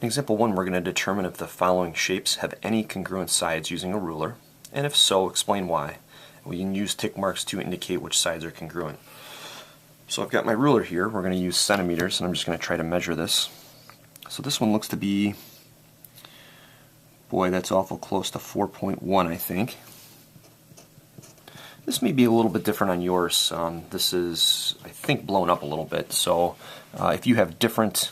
In example 1, we're going to determine if the following shapes have any congruent sides using a ruler, and if so, explain why. We can use tick marks to indicate which sides are congruent. So I've got my ruler here. We're going to use centimeters, and I'm just going to try to measure this. So this one looks to be, boy, that's awful close to 4.1, I think. This may be a little bit different on yours. This is, I think, blown up a little bit. So if you have different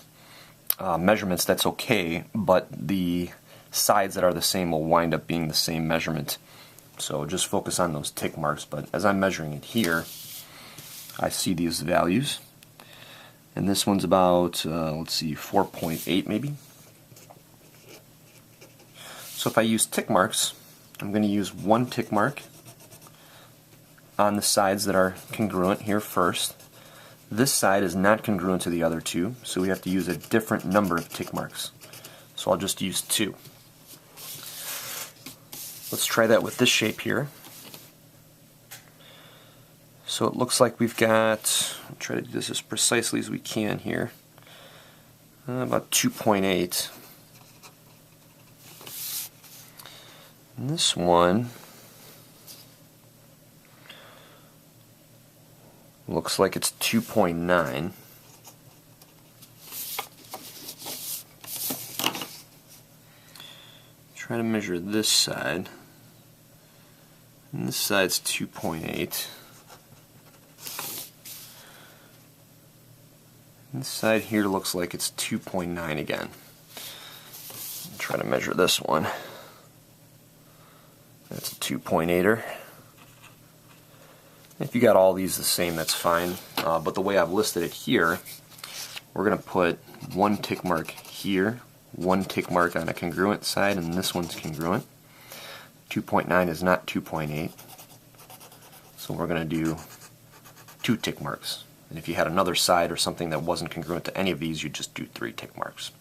measurements, that's okay, but the sides that are the same will wind up being the same measurement. So just focus on those tick marks. But as I'm measuring it here, I see these values. And this one's about, let's see, 4.8 maybe. So if I use tick marks, I'm going to use one tick mark on the sides that are congruent here first. This side is not congruent to the other two, so we have to use a different number of tick marks. So I'll just use 2. Let's try that with this shape here. So it looks like we've got, I'll try to do this as precisely as we can here, about 2.8. And this one looks like it's 2.9. Try to measure this side. And this side's 2.8. This side here looks like it's 2.9 again. Try to measure this one. That's a 2.8er. If you got all these the same, that's fine. But the way I've listed it here, we're going to put one tick mark here, one tick mark on a congruent side, and this one's congruent. 2.9 is not 2.8. So we're going to do 2 tick marks. And if you had another side or something that wasn't congruent to any of these, you'd just do 3 tick marks.